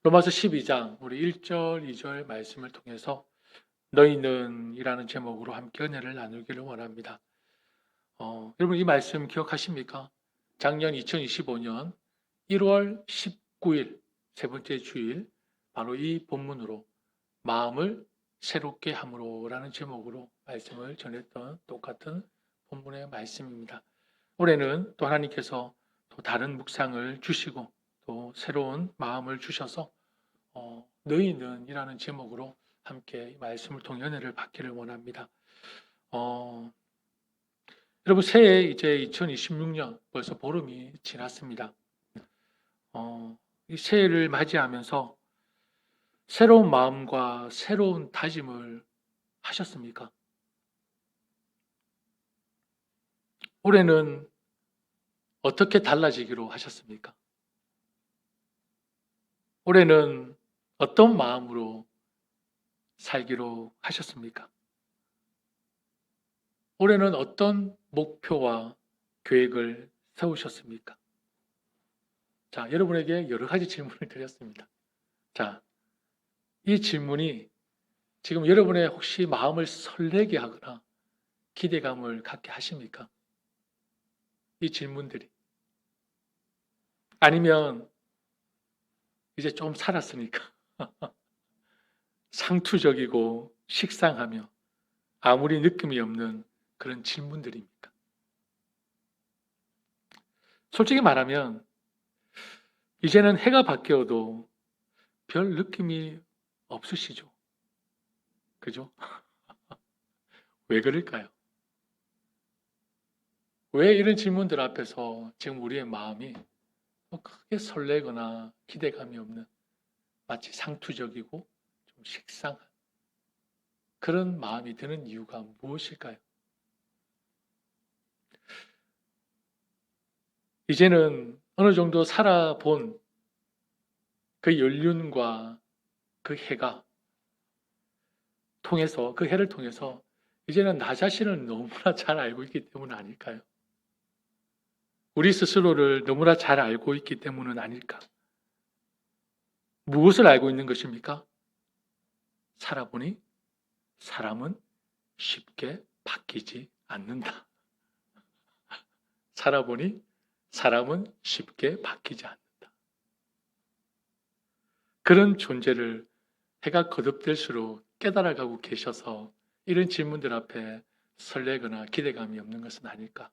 로마서 12장 우리 1절, 2절 말씀을 통해서 너희는 이라는 제목으로 함께 은혜를 나누기를 원합니다. 여러분 이 말씀 기억하십니까? 작년 2025년 1월 19일 세 번째 주일 바로 이 본문으로 마음을 새롭게 함으로라는 제목으로 말씀을 전했던 똑같은 본문의 말씀입니다. 올해는 또 하나님께서 또 다른 묵상을 주시고 또 새로운 마음을 주셔서 너희는 이라는 제목으로 함께 말씀을 통해 은혜를 받기를 원합니다. 여러분 새해 이제 2026년 벌써 보름이 지났습니다. 이 새해를 맞이하면서 새로운 마음과 새로운 다짐을 하셨습니까? 올해는 어떻게 달라지기로 하셨습니까? 올해는 어떤 마음으로 살기로 하셨습니까? 올해는 어떤 목표와 계획을 세우셨습니까? 자, 여러분에게 여러 가지 질문을 드렸습니다. 자, 이 질문이 지금 여러분의 혹시 마음을 설레게 하거나 기대감을 갖게 하십니까? 이 질문들이. 아니면 이제 좀 살았으니까 상투적이고 식상하며 아무리 느낌이 없는 그런 질문들입니까? 솔직히 말하면 이제는 해가 바뀌어도 별 느낌이 없으시죠? 그죠? 왜 그럴까요? 왜 이런 질문들 앞에서 지금 우리의 마음이 크게 설레거나 기대감이 없는 마치 상투적이고 좀 식상한 그런 마음이 드는 이유가 무엇일까요? 이제는 어느 정도 살아본 그 연륜과 그 해가 통해서, 그 해를 통해서 이제는 나 자신을 너무나 잘 알고 있기 때문 아닐까요? 우리 스스로를 너무나 잘 알고 있기 때문은 아닐까? 무엇을 알고 있는 것입니까? 살아보니 사람은 쉽게 바뀌지 않는다. 살아보니 사람은 쉽게 바뀌지 않는다. 그런 존재를 해가 거듭될수록 깨달아가고 계셔서 이런 질문들 앞에 설레거나 기대감이 없는 것은 아닐까?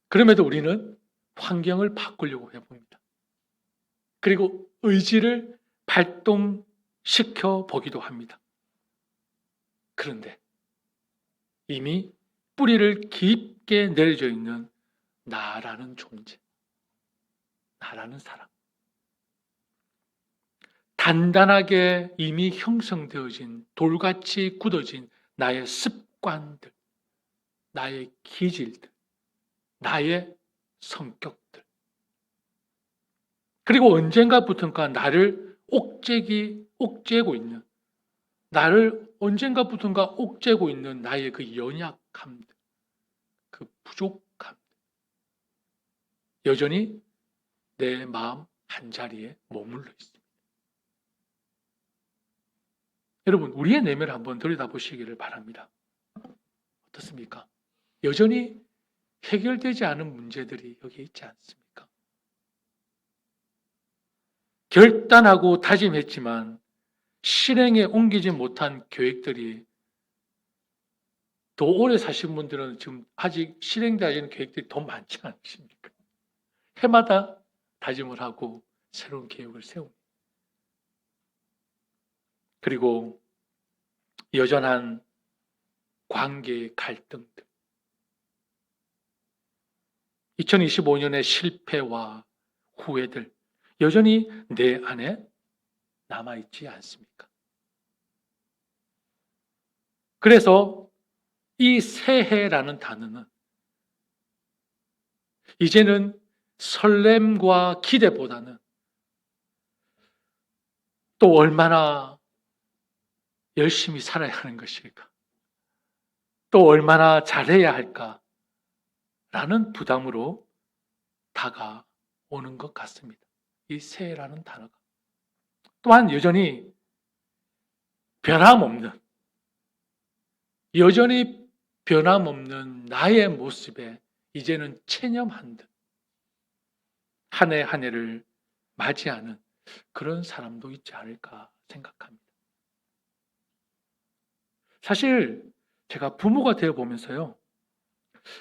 그럼에도 우리는 환경을 바꾸려고 해봅니다. 그리고 의지를 발동시켜 보기도 합니다. 그런데 이미 뿌리를 깊게 내려져 있는 나라는 존재, 나라는 사람, 단단하게 이미 형성되어진 돌같이 굳어진 나의 습관들, 나의 기질들, 나의 성격들, 그리고 언젠가부터인가 나를 옥죄고 있는, 나를 언젠가부터인가 옥죄고 있는 나의 그 연약함들, 그 부족함들, 여전히 내 마음 한자리에 머물러 있습니다. 여러분, 우리의 내면을 한번 들여다보시기를 바랍니다. 어떻습니까? 여전히 해결되지 않은 문제들이 여기 있지 않습니까? 결단하고 다짐했지만 실행에 옮기지 못한 계획들이, 더 오래 사신 분들은 지금 아직 실행되지 않은 계획들이 더 많지 않으십니까? 해마다 다짐을 하고 새로운 계획을 세웁니다. 그리고 여전한 관계의 갈등들, 2025년의 실패와 후회들 여전히 내 안에 남아있지 않습니까? 그래서 이 새해라는 단어는 이제는 설렘과 기대보다는 또 얼마나 열심히 살아야 하는 것일까? 또 얼마나 잘해야 할까라는 부담으로 다가오는 것 같습니다. 이 새해라는 단어가. 또한 여전히 변함없는 나의 모습에 이제는 체념한 듯 한 해 한 해를 맞이하는 그런 사람도 있지 않을까 생각합니다. 사실 제가 부모가 되어 보면서요,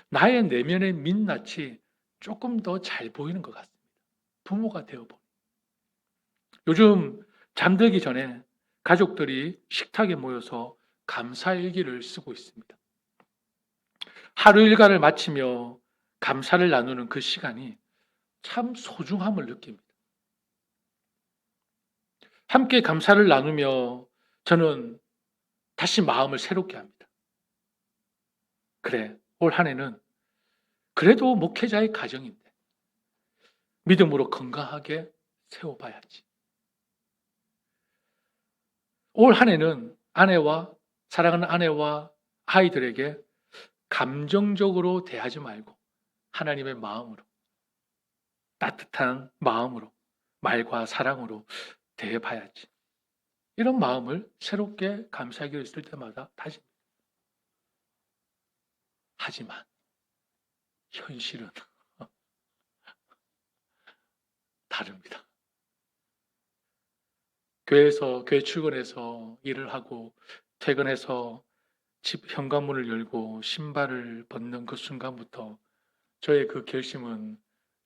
나의 내면의 민낯이 조금 더 잘 보이는 것 같습니다. 부모가 되어 보니. 요즘 잠들기 전에 가족들이 식탁에 모여서 감사일기를 쓰고 있습니다. 하루 일과를 마치며 감사를 나누는 그 시간이 참 소중함을 느낍니다. 함께 감사를 나누며 저는 다시 마음을 새롭게 합니다. 그래, 올 한 해는 그래도 목회자의 가정인데 믿음으로 건강하게 세워봐야지. 올 한 해는 사랑하는 아내와 아이들에게 감정적으로 대하지 말고 하나님의 마음으로, 따뜻한 마음으로, 말과 사랑으로 대해봐야지. 이런 마음을 새롭게 감사하기를 쓸 때마다 다집니다. 하지만 현실은 다릅니다. 교회 출근해서 일을 하고 퇴근해서 집 현관문을 열고 신발을 벗는 그 순간부터 저의 그 결심은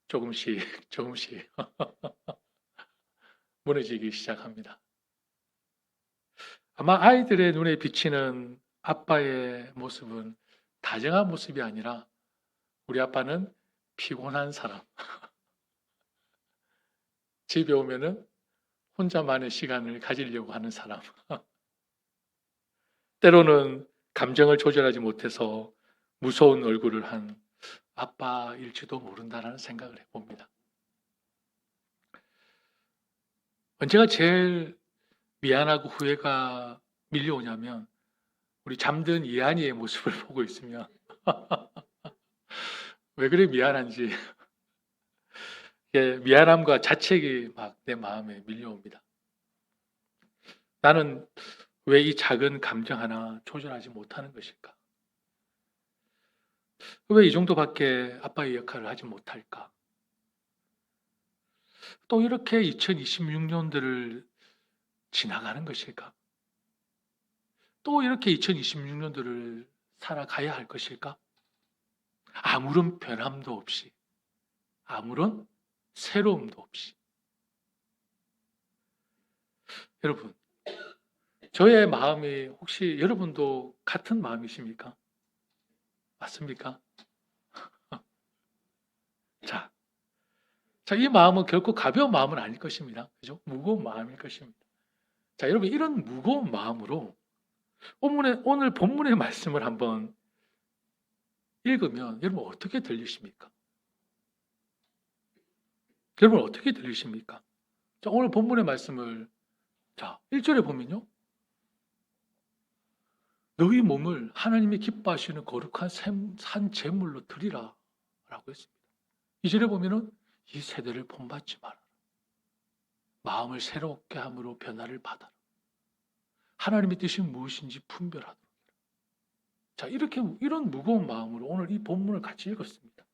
조금씩 무너지기 시작합니다. 아마 아이들의 눈에 비치는 아빠의 모습은 다정한 모습이 아니라 우리 아빠는 피곤한 사람. 집에 오면은 혼자만의 시간을 가지려고 하는 사람. 때로는 감정을 조절하지 못해서 무서운 얼굴을 한 아빠일지도 모른다라는 생각을 해봅니다. 언제가 제일 미안하고 후회가 밀려오냐면 우리 잠든 이한이의 모습을 보고 있으면 왜 그래 미안한지 미안함과 자책이 막 내 마음에 밀려옵니다. 나는 왜 이 작은 감정 하나 조절하지 못하는 것일까? 왜 이 정도밖에 아빠의 역할을 하지 못할까? 또 이렇게 2026년들을 지나가는 것일까? 또 이렇게 2026년들을 살아가야 할 것일까? 아무런 변함도 없이, 아무런 새로움도 없이. 여러분, 저의 마음이 혹시 여러분도 같은 마음이십니까? 맞습니까? 자, 이 마음은 결코 가벼운 마음은 아닐 것입니다. 그죠? 무거운 마음일 것입니다. 자, 여러분, 이런 무거운 마음으로 오늘 본문의 말씀을 한번 읽으면 여러분 어떻게 들리십니까? 여러분 어떻게 들리십니까? 자, 오늘 본문의 말씀을 1절에 보면요. 너희 몸을 하나님이 기뻐하시는 거룩한 산 제물로 드리라 라고 했습니다. 2절에 보면은 이 세대를 본받지 마라. 마음을 새롭게 함으로 변화를 받아라. 하나님의 뜻이 무엇인지 분별하도록. 자, 이런 무거운 마음으로 오늘 이 본문을 같이 읽었습니다.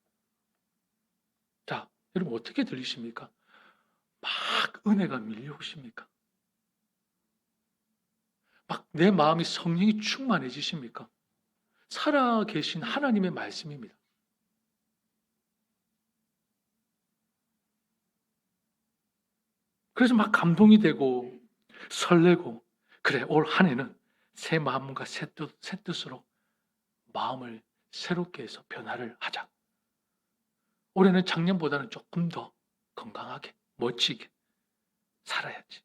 자, 여러분 어떻게 들리십니까? 막 은혜가 밀려오십니까? 막 내 마음이 성령이 충만해지십니까? 살아계신 하나님의 말씀입니다. 그래서 막 감동이 되고 설레고 그래 올 한 해는 새 마음과 새 뜻으로 마음을 새롭게 해서 변화를 하자. 올해는 작년보다는 조금 더 건강하게 멋지게 살아야지.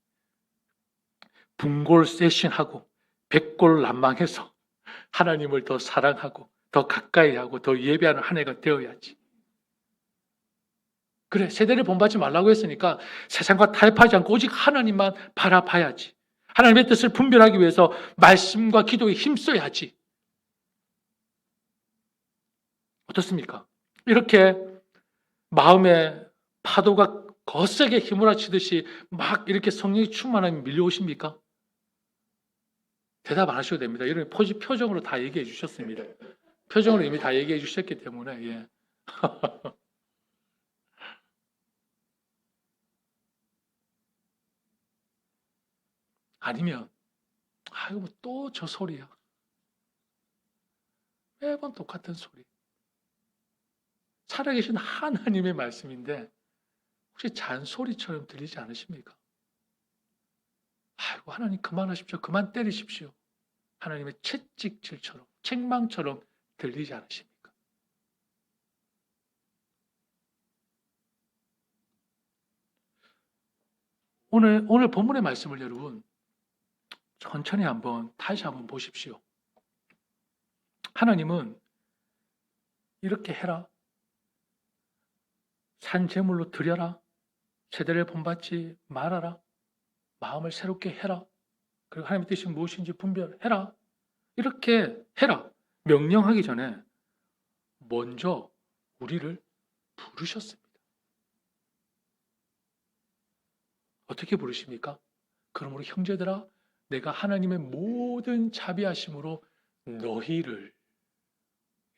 분골쇄신하고 백골난망해서 하나님을 더 사랑하고 더 가까이 하고 더 예배하는 한 해가 되어야지. 그래 세대를 본받지 말라고 했으니까 세상과 타협하지 않고 오직 하나님만 바라봐야지. 하나님의 뜻을 분별하기 위해서 말씀과 기도에 힘써야지. 어떻습니까? 이렇게 마음의 파도가 거세게 휘몰아치듯이 막 이렇게 성령이 충만하면 밀려오십니까? 대답 안 하셔도 됩니다. 이런 표정으로 다 얘기해 주셨습니다. 표정으로 이미 다 얘기해 주셨기 때문에, 예. 아니면, 아이고, 또 저 소리야. 매번 똑같은 소리. 살아계신 하나님의 말씀인데, 혹시 잔소리처럼 들리지 않으십니까? 아이고, 하나님 그만하십시오. 그만 때리십시오. 하나님의 채찍질처럼, 책망처럼 들리지 않으십니까? 오늘 본문의 말씀을 여러분, 천천히 다시 한번 보십시오. 하나님은 이렇게 해라. 산 제물로 드려라. 세대를 본받지 말아라. 마음을 새롭게 해라. 그리고 하나님의 뜻이 무엇인지 분별해라. 이렇게 해라. 명령하기 전에 먼저 우리를 부르셨습니다. 어떻게 부르십니까? 그러므로 형제들아, 내가 하나님의 모든 자비하심으로 너희를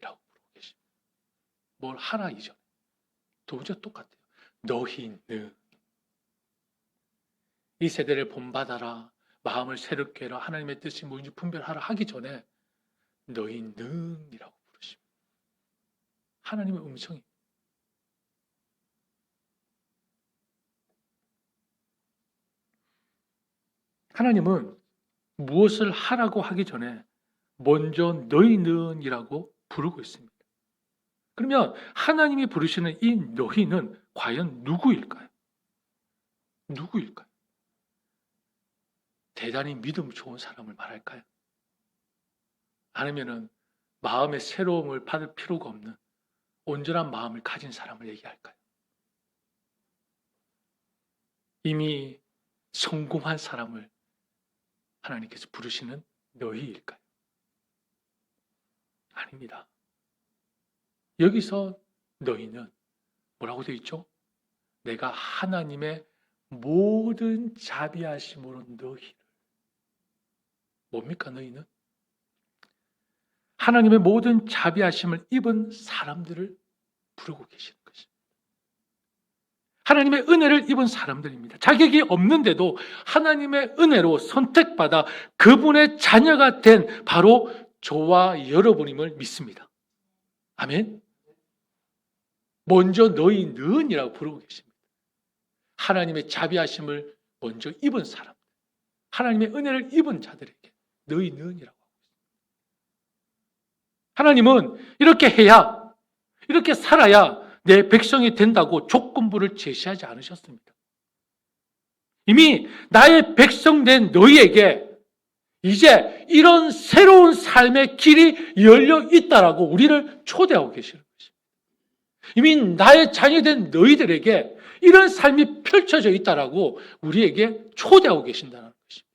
라고 부르고 계십니다. 뭘 하라 이전에. 두 번째 똑같아요. 너희는 이 세대를 본받아라. 마음을 새롭게 해라. 하나님의 뜻이 뭔지 분별하라 하기 전에 너희는 이라고 부르십니다. 하나님의 음성이. 하나님은 무엇을 하라고 하기 전에 먼저 너희는 이라고 부르고 있습니다. 그러면 하나님이 부르시는 이 너희는 과연 누구일까요? 누구일까요? 대단히 믿음 좋은 사람을 말할까요? 아니면은 마음의 새로움을 받을 필요가 없는 온전한 마음을 가진 사람을 얘기할까요? 이미 성공한 사람을 하나님께서 부르시는 너희일까요? 아닙니다. 여기서 너희는 뭐라고 되어 있죠? 내가 하나님의 모든 자비하심으로 너희를. 뭡니까 너희는? 하나님의 모든 자비하심을 입은 사람들을 부르고 계시는 것입니다. 하나님의 은혜를 입은 사람들입니다. 자격이 없는데도 하나님의 은혜로 선택받아 그분의 자녀가 된 바로 저와 여러분임을 믿습니다. 아멘. 먼저 너희는 이라고 부르고 계십니다. 하나님의 자비하심을 먼저 입은 사람, 하나님의 은혜를 입은 자들에게 너희는 이라고 하고 있습니다. 하나님은 이렇게 해야, 이렇게 살아야 내 백성이 된다고 조건부를 제시하지 않으셨습니다. 이미 나의 백성 된 너희에게 이제 이런 새로운 삶의 길이 열려 있다라고 우리를 초대하고 계시는 것입니다. 이미 나의 자녀된 너희들에게 이런 삶이 펼쳐져 있다라고 우리에게 초대하고 계신다는 것입니다.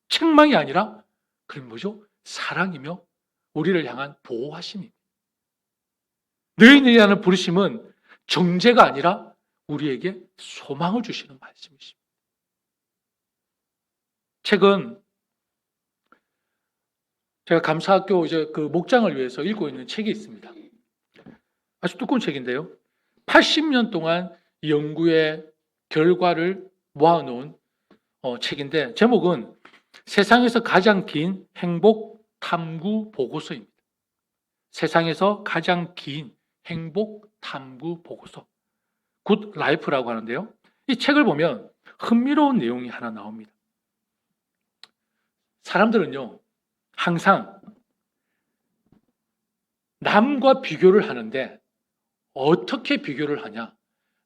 책망이 아니라 그럼 뭐죠? 사랑이며 우리를 향한 보호하심입니다. 너희들이라는 부르심은 정죄가 아니라 우리에게 소망을 주시는 말씀이십니다. 최근 제가 감사학교 그 목장을 위해서 읽고 있는 책이 있습니다. 아주 두꺼운 책인데요. 80년 동안 연구의 결과를 모아놓은 책인데 제목은 세상에서 가장 긴 행복 탐구 보고서입니다. 세상에서 가장 긴 행복 탐구 보고서. 굿 라이프라고 하는데요. 이 책을 보면 흥미로운 내용이 하나 나옵니다. 사람들은요, 항상 남과 비교를 하는데 어떻게 비교를 하냐?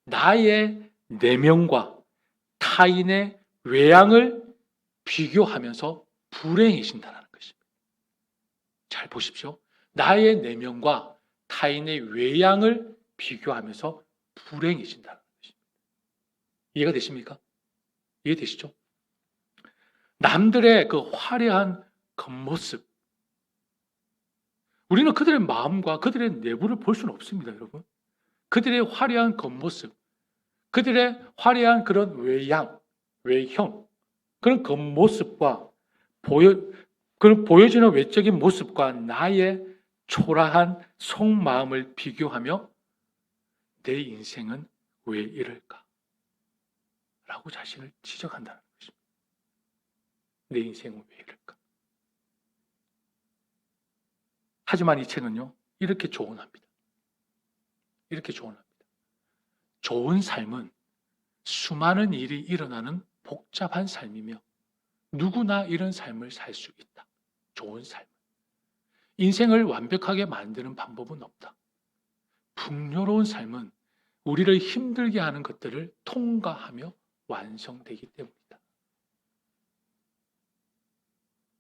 나의 내면과 타인의 외양을 비교하면서 불행해진다는 것입니다. 잘 보십시오. 나의 내면과 타인의 외양을 비교하면서 불행해진다는 것입니다. 이해가 되십니까? 이해되시죠? 남들의 그 화려한 겉모습, 우리는 그들의 마음과 그들의 내부를 볼 수는 없습니다, 여러분. 그들의 화려한 겉모습, 그들의 화려한 그런 외형, 그런 겉모습과 그런 보여지는 외적인 모습과 나의 초라한 속마음을 비교하며 내 인생은 왜 이럴까? 라고 자신을 지적한다는 것입니다. 내 인생은 왜 이럴까? 하지만 이 책은요, 이렇게 조언합니다. 이렇게 조언합니다. 좋은 삶은 수많은 일이 일어나는 복잡한 삶이며 누구나 이런 삶을 살 수 있다. 좋은 삶. 인생을 완벽하게 만드는 방법은 없다. 풍요로운 삶은 우리를 힘들게 하는 것들을 통과하며 완성되기 때문이다.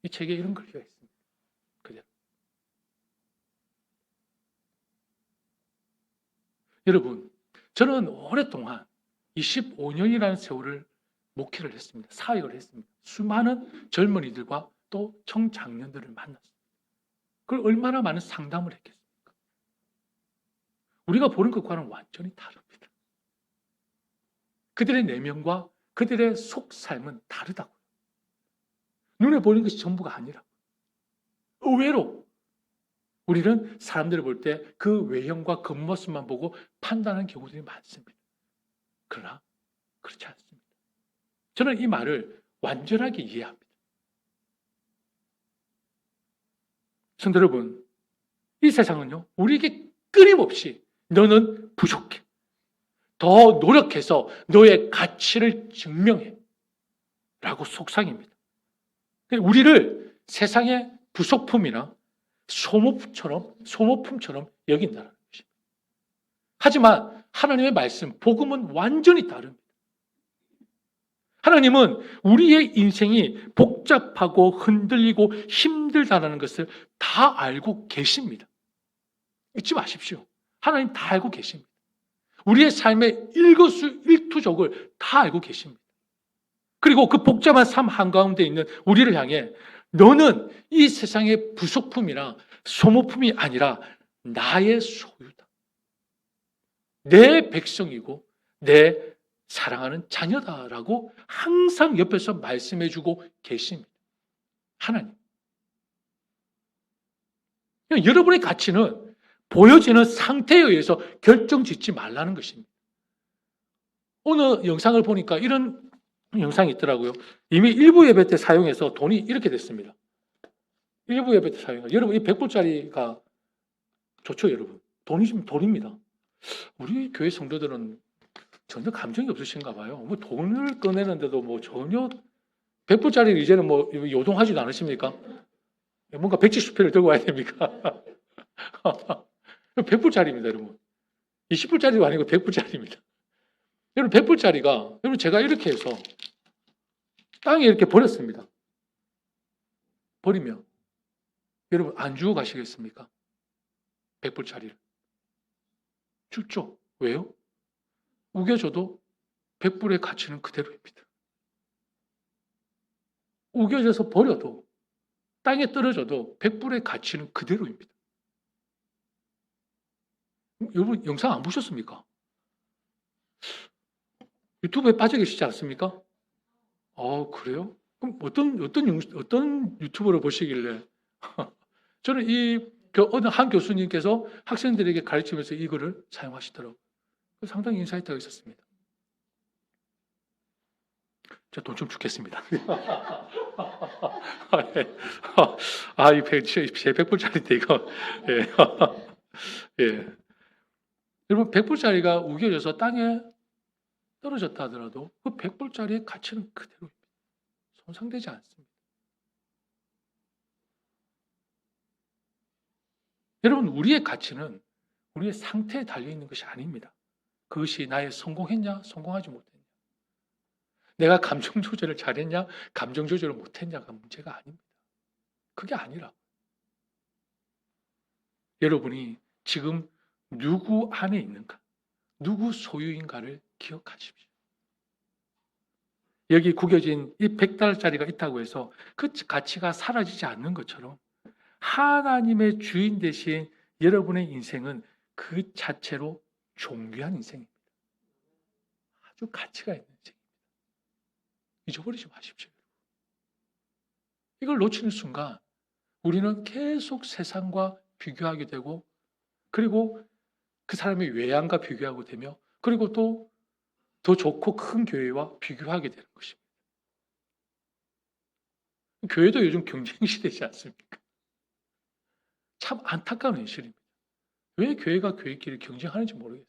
이 책에 이런 글귀가 있습니다. 그대로. 여러분, 저는 오랫동안 25년이라는 세월을 목회를 했습니다. 사역을 했습니다. 수많은 젊은이들과 또 청장년들을 만났습니다. 그걸 얼마나 많은 상담을 했겠습니까? 우리가 보는 것과는 완전히 다릅니다. 그들의 내면과 그들의 속삶은 다르다고요. 눈에 보이는 것이 전부가 아니라. 의외로 우리는 사람들을 볼 때 그 외형과 겉모습만 보고 판단하는 경우들이 많습니다. 그러나 그렇지 않습니다. 저는 이 말을 완전하게 이해합니다. 성도 여러분, 이 세상은요, 우리에게 끊임없이 너는 부족해. 더 노력해서 너의 가치를 증명해. 라고 속삭입니다. 우리를 세상의 부속품이나 소모품처럼 여긴다는 것입니다. 하지만 하나님의 말씀, 복음은 완전히 다릅니다. 하나님은 우리의 인생이 복잡하고 흔들리고 힘들다는 것을 다 알고 계십니다. 잊지 마십시오. 하나님 다 알고 계십니다. 우리의 삶의 일거수일투족을 다 알고 계십니다. 그리고 그 복잡한 삶 한가운데 있는 우리를 향해 너는 이 세상의 부속품이나 소모품이 아니라 나의 소유다. 내 백성이고 내 사랑하는 자녀다라고 항상 옆에서 말씀해주고 계십니다. 하나님. 여러분의 가치는 보여지는 상태에 의해서 결정짓지 말라는 것입니다. 오늘 영상을 보니까 이런 영상이 있더라고요. 이미 일부 예배 때 사용해서 돈이 이렇게 됐습니다. 일부 예배 때 사용해서. 여러분, 이 100불짜리가 좋죠, 여러분. 돈이 지금 돈입니다. 우리 교회 성도들은 전혀 감정이 없으신가 봐요. 뭐 돈을 꺼내는데도 뭐 전혀 100불짜리를 이제는 뭐 요동하지도 않으십니까? 뭔가 170회를 들고 와야 됩니까? 100불짜리입니다, 여러분. 20불짜리도 아니고 100불짜리입니다. 여러분, 100불짜리가, 여러분, 제가 이렇게 해서 땅에 이렇게 버렸습니다. 버리면, 여러분, 안 주고 가시겠습니까? 100불짜리를. 죽죠. 왜요? 우겨져도 100불의 가치는 그대로입니다. 우겨져서 버려도, 땅에 떨어져도 100불의 가치는 그대로입니다. 여러분, 영상 안 보셨습니까? 유튜브에 빠져 계시지 않습니까? 그래요? 그럼 어떤 유튜브를 보시길래? 저는 어느 한 교수님께서 학생들에게 가르치면서 이거를 사용하시더라고요. 상당히 인사이트가 있었습니다. 제가 돈 좀 주겠습니다. 이 100불짜리인데 이거. 예. 예. 여러분, 100불짜리가 우겨져서 땅에 떨어졌다 하더라도 그 100불짜리의 가치는 그대로입니다. 손상되지 않습니다. 여러분, 우리의 가치는 우리의 상태에 달려있는 것이 아닙니다. 그것이 나의 성공했냐, 성공하지 못했냐. 내가 감정 조절을 잘했냐, 감정 조절을 못했냐가 문제가 아닙니다. 그게 아니라 여러분이 지금 누구 안에 있는가, 누구 소유인가를 기억하십시오. 여기 구겨진 이 100달러짜리가 있다고 해서 그 가치가 사라지지 않는 것처럼 하나님의 주인 되신 여러분의 인생은 그 자체로 존귀한 인생입니다. 아주 가치가 있는 인생입니다. 잊어버리지 마십시오. 이걸 놓치는 순간 우리는 계속 세상과 비교하게 되고, 그리고 그 사람의 외양과 비교하게 되며, 그리고 또 더 좋고 큰 교회와 비교하게 되는 것입니다. 교회도 요즘 경쟁 시대지 않습니까? 참 안타까운 현실입니다. 왜 교회가 교회끼리 경쟁하는지 모르겠어요.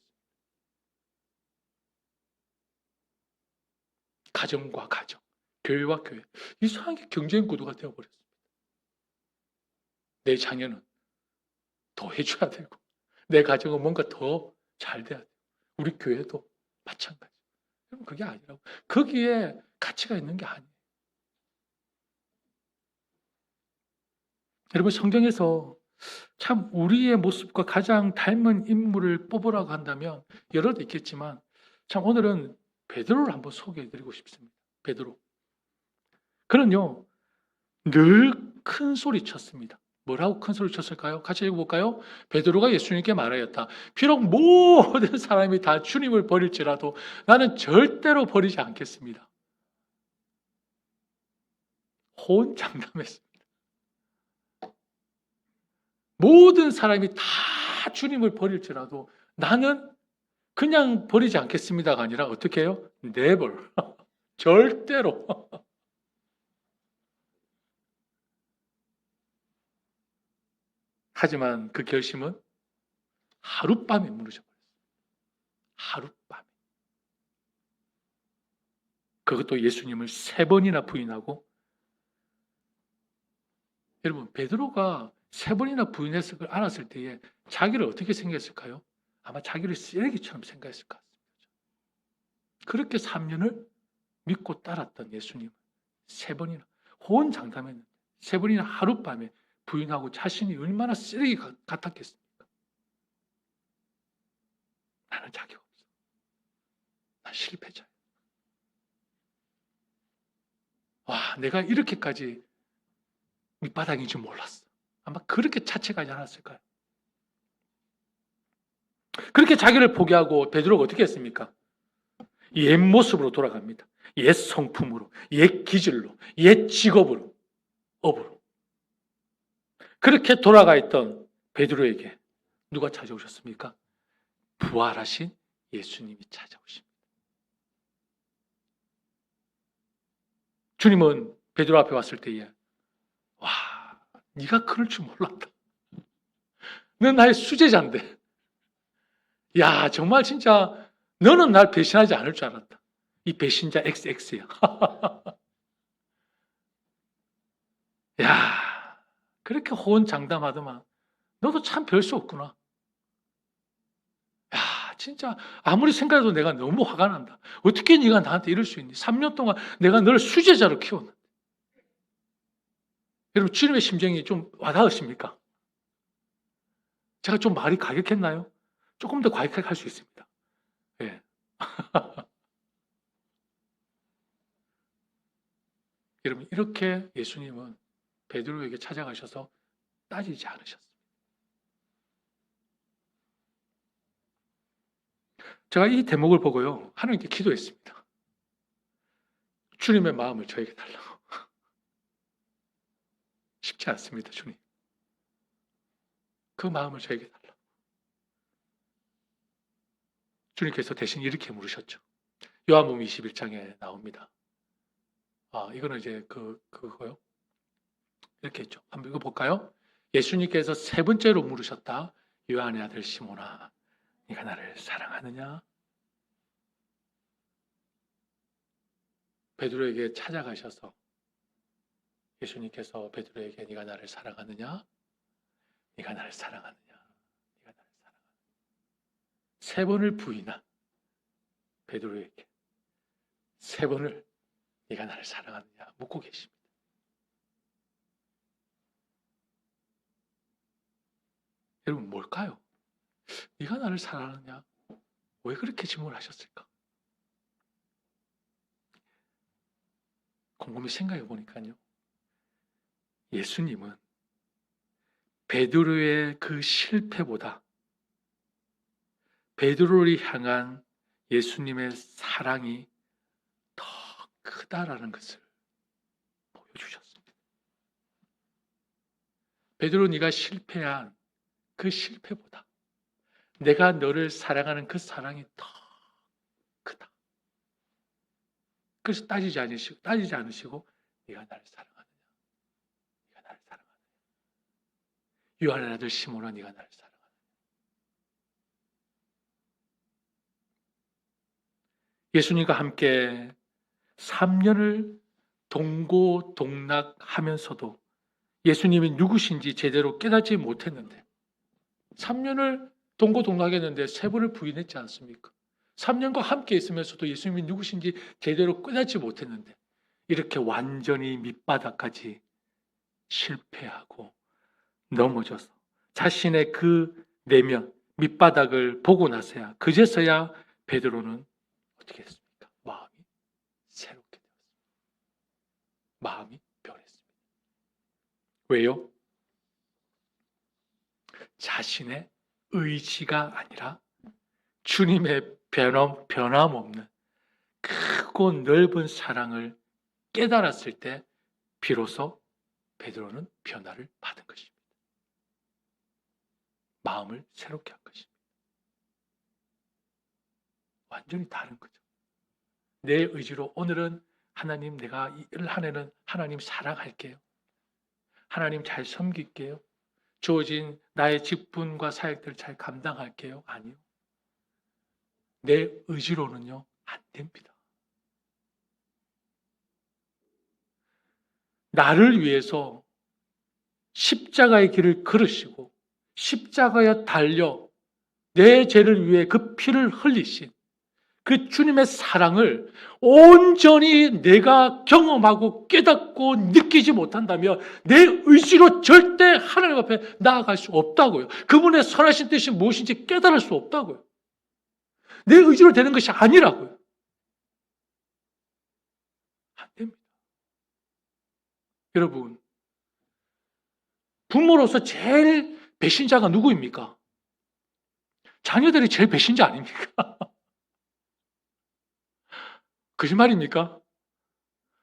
가정과 가정, 교회와 교회, 이상하게 경쟁 구도가 되어버렸습니다. 내 자녀는 더 해줘야 되고, 내 가정은 뭔가 더 잘 돼야 돼요. 우리 교회도 마찬가지. 여러분, 그게 아니라고. 거기에 가치가 있는 게 아니에요. 여러분, 성경에서 참 우리의 모습과 가장 닮은 인물을 뽑으라고 한다면 여러 개 있겠지만, 참 오늘은 베드로를 한번 소개해드리고 싶습니다. 베드로. 그는요, 늘 큰 소리 쳤습니다. 뭐라고 큰 소리 쳤을까요? 같이 읽어볼까요? 베드로가 예수님께 말하였다. 비록 모든 사람이 다 주님을 버릴지라도 나는 절대로 버리지 않겠습니다. 호언장담했습니다. 모든 사람이 다 주님을 버릴지라도 나는 그냥 버리지 않겠습니다가 아니라 어떻게 해요? Never. 절대로. 하지만 그 결심은 하룻밤에 무너져 버렸어요. 하룻밤에. 그것도 예수님을 3번이나 부인하고. 여러분, 베드로가 3번이나 부인했을 걸 알았을 때에 자기를 어떻게 생각했을까요? 아마 자기를 쓰레기처럼 생각했을 것 같습니다. 그렇게 3년을 믿고 따랐던 예수님을 3번이나 호언장담했는데 3번이나 하룻밤에 부인하고 자신이 얼마나 쓰레기 같았겠습니까? 나는 자격 없어. 난 실패자야. 와, 내가 이렇게까지 밑바닥인 줄 몰랐어. 아마 그렇게 자책하지 않았을까요? 그렇게 자기를 포기하고 베드로가 어떻게 했습니까? 옛 모습으로 돌아갑니다. 옛 성품으로, 옛 기질로, 옛 직업으로, 업으로. 그렇게 돌아가 있던 베드로에게 누가 찾아오셨습니까? 부활하신 예수님이 찾아오십니다. 주님은 베드로 앞에 왔을 때에 와, 네가 그럴 줄 몰랐다. 넌 나의 수제자인데. 야, 정말 진짜 너는 날 배신하지 않을 줄 알았다. 이 배신자 XX야. 야, 그렇게 호언장담하더만 너도 참 별 수 없구나. 야, 진짜 아무리 생각해도 내가 너무 화가 난다. 어떻게 네가 나한테 이럴 수 있니? 3년 동안 내가 너를 수제자로 키웠는데. 여러분, 주님의 심정이 좀 와닿으십니까? 제가 좀 말이 과격했나요? 조금 더 과격하게 할 수 있습니다. 예. 여러분, 이렇게 예수님은 베드로에게 찾아가셔서 따지지 않으셨습니다. 제가 이 대목을 보고요, 하나님께 기도했습니다. 주님의 마음을 저에게 달라고. 쉽지 않습니다, 주님. 그 마음을 저에게 달라고. 주님께서 대신 이렇게 물으셨죠. 요한복음 21장에 나옵니다. 이거는 이제 그거요. 이렇게 했죠. 한번 읽어볼까요? 예수님께서 3번째로 물으셨다. 요한의 아들 시몬아, 네가 나를 사랑하느냐? 베드로에게 찾아가셔서 예수님께서 베드로에게 네가 나를 사랑하느냐? 네가 나를 사랑하느냐? 네가 나를 사랑하느냐? 3번을 부인한 베드로에게 3번을 네가 나를 사랑하느냐 묻고 계십니다. 여러분, 뭘까요? 네가 나를 사랑하느냐? 왜 그렇게 질문을 하셨을까? 곰곰이 생각해 보니까요. 예수님은 베드로의 그 실패보다 베드로를 향한 예수님의 사랑이 더 크다라는 것을 보여주셨습니다. 베드로, 네가 실패한 그 실패보다 내가 너를 사랑하는 그 사랑이 더 크다. 그래서 따지지 않으시고 네가 나를 사랑하느냐? 네가 나를 사랑하느냐? 유한의 아들 시몬아, 네가 나를 사랑하느냐? 예수님과 함께 3년을 동고동락하면서도 예수님이 누구신지 제대로 깨닫지 못했는데 3년을 동고동락했는데 3번을 부인했지 않습니까? 3년과 함께 있으면서도 예수님이 누구신지 제대로 깨닫지 못했는데 이렇게 완전히 밑바닥까지 실패하고 넘어져서 자신의 그 내면 밑바닥을 보고 나서야 그제서야 베드로는 어떻게 했습니까? 마음이 새롭게 되었습니다. 마음이 변했습니다. 왜요? 자신의 의지가 아니라 주님의 변함없는 크고 넓은 사랑을 깨달았을 때 비로소 베드로는 변화를 받은 것입니다. 마음을 새롭게 한 것입니다. 완전히 다른 거죠. 내 의지로 오늘은 하나님, 내가 이 한 해는 하나님 사랑할게요. 하나님 잘 섬길게요. 주어진 나의 직분과 사역들을 잘 감당할게요. 아니요. 내 의지로는요, 안 됩니다. 나를 위해서 십자가의 길을 걸으시고 십자가에 달려 내 죄를 위해 그 피를 흘리신 그 주님의 사랑을 온전히 내가 경험하고 깨닫고 느끼지 못한다면 내 의지로 절대 하나님 앞에 나아갈 수 없다고요. 그분의 선하신 뜻이 무엇인지 깨달을 수 없다고요. 내 의지로 되는 것이 아니라고요. 안 됩니다. 여러분, 부모로서 제일 배신자가 누구입니까? 자녀들이 제일 배신자 아닙니까? 거짓말입니까?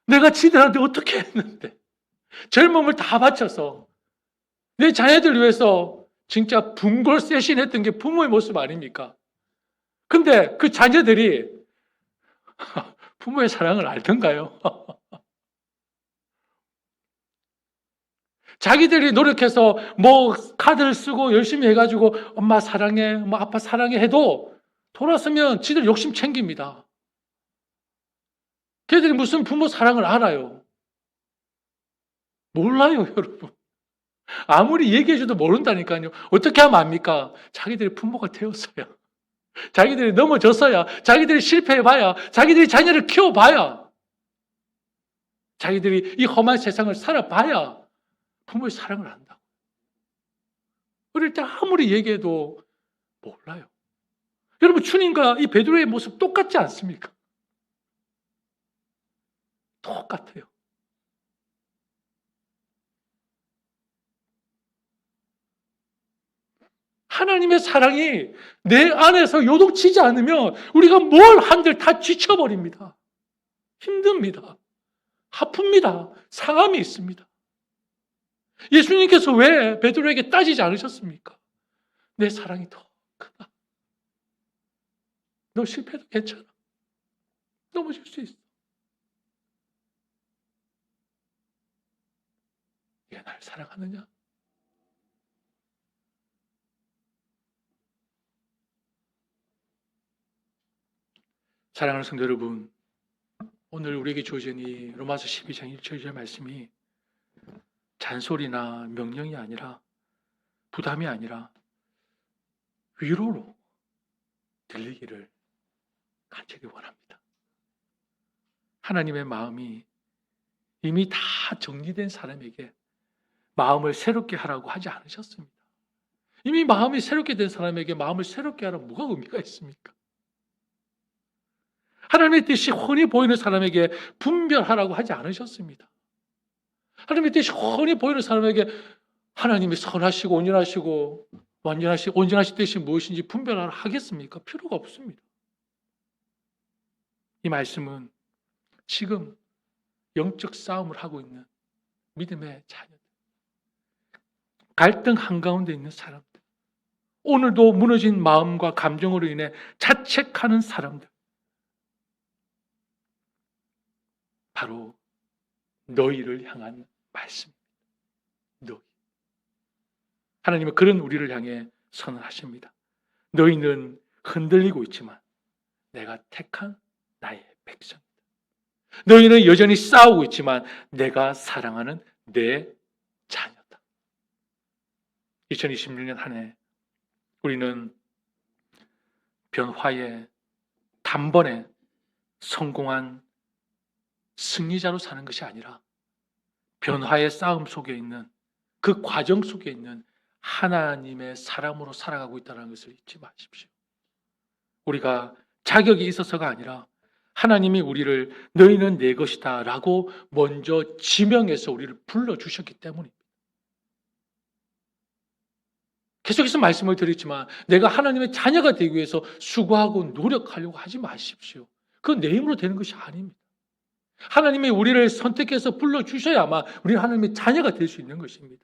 내가 지들한테 어떻게 했는데 젊음을 다 바쳐서 내 자녀들 위해서 진짜 분골쇄신했던 게 부모의 모습 아닙니까? 근데 그 자녀들이 부모의 사랑을 알던가요? 자기들이 노력해서 뭐 카드를 쓰고 열심히 해가지고 엄마 사랑해, 뭐 아빠 사랑해 해도 돌아서면 지들 욕심 챙깁니다. 걔들이 무슨 부모 사랑을 알아요? 몰라요, 여러분. 아무리 얘기해줘도 모른다니까요. 어떻게 하면 압니까? 자기들이 부모가 되었어야. 자기들이 넘어졌어야. 자기들이 실패해봐야. 자기들이 자녀를 키워봐야. 자기들이 이 험한 세상을 살아봐야 부모의 사랑을 안다고. 어릴 때 아무리 얘기해도 몰라요. 여러분, 주님과 이 베드로의 모습 똑같지 않습니까? 똑같아요. 하나님의 사랑이 내 안에서 요동치지 않으면 우리가 뭘 한들 다 지쳐버립니다. 힘듭니다. 아픕니다. 상함이 있습니다. 예수님께서 왜 베드로에게 따지지 않으셨습니까? 내 사랑이 더 크다. 너 실패해도 괜찮아. 넘어질 수 있어. 네가 나를 사랑하느냐? 사랑하는 성도 여러분, 오늘 우리에게 주어진 이 로마서 12장 1절 2절 말씀이 잔소리나 명령이 아니라 부담이 아니라 위로로 들리기를 간절히 원합니다. 하나님의 마음이 이미 다 정리된 사람에게 마음을 새롭게 하라고 하지 않으셨습니다. 이미 마음이 새롭게 된 사람에게 마음을 새롭게 하라 뭐가 의미가 있습니까? 하나님의 뜻이 훤히 보이는 사람에게 분별하라고 하지 않으셨습니다. 하나님의 뜻이 훤히 보이는 사람에게 하나님이 선하시고 온전하시고 온전하신 뜻이 무엇인지 분별하라 하겠습니까? 필요가 없습니다. 이 말씀은 지금 영적 싸움을 하고 있는 믿음의 자녀들, 갈등 한가운데 있는 사람들, 오늘도 무너진 마음과 감정으로 인해 자책하는 사람들, 바로 너희를 향한 말씀입니다. 너희. 하나님은 그런 우리를 향해 선언하십니다. 너희는 흔들리고 있지만 내가 택한 나의 백성이다. 너희는 여전히 싸우고 있지만 내가 사랑하는 내 자녀다. 2026년 한 해 우리는 변화의 단번에 성공한 승리자로 사는 것이 아니라 변화의 싸움 속에 있는 그 과정 속에 있는 하나님의 사람으로 살아가고 있다는 것을 잊지 마십시오. 우리가 자격이 있어서가 아니라 하나님이 우리를 너희는 내 것이다 라고 먼저 지명해서 우리를 불러주셨기 때문입니다. 계속해서 말씀을 드렸지만 내가 하나님의 자녀가 되기 위해서 수고하고 노력하려고 하지 마십시오. 그건 내 힘으로 되는 것이 아닙니다. 하나님이 우리를 선택해서 불러주셔야만 우리는 하나님의 자녀가 될 수 있는 것입니다.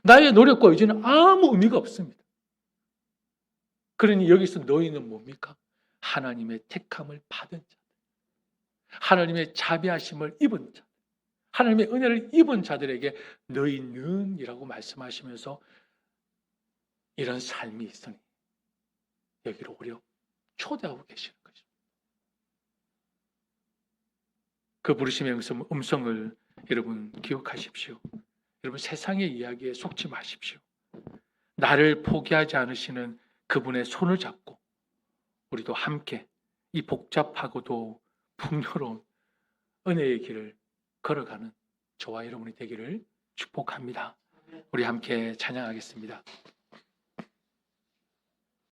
나의 노력과 의지는 아무 의미가 없습니다. 그러니 여기서 너희는 뭡니까? 하나님의 택함을 받은 자, 하나님의 자비하심을 입은 자, 하나님의 은혜를 입은 자들에게 너희는 이라고 말씀하시면서 이런 삶이 있으니 여기로 오려 초대하고 계시는 것입니다. 그 부르심의 음성을 여러분 기억하십시오. 여러분 세상의 이야기에 속지 마십시오. 나를 포기하지 않으시는 그분의 손을 잡고 우리도 함께 이 복잡하고도 풍요로운 은혜의 길을 걸어가는 저와 여러분이 되기를 축복합니다. 우리 함께 찬양하겠습니다.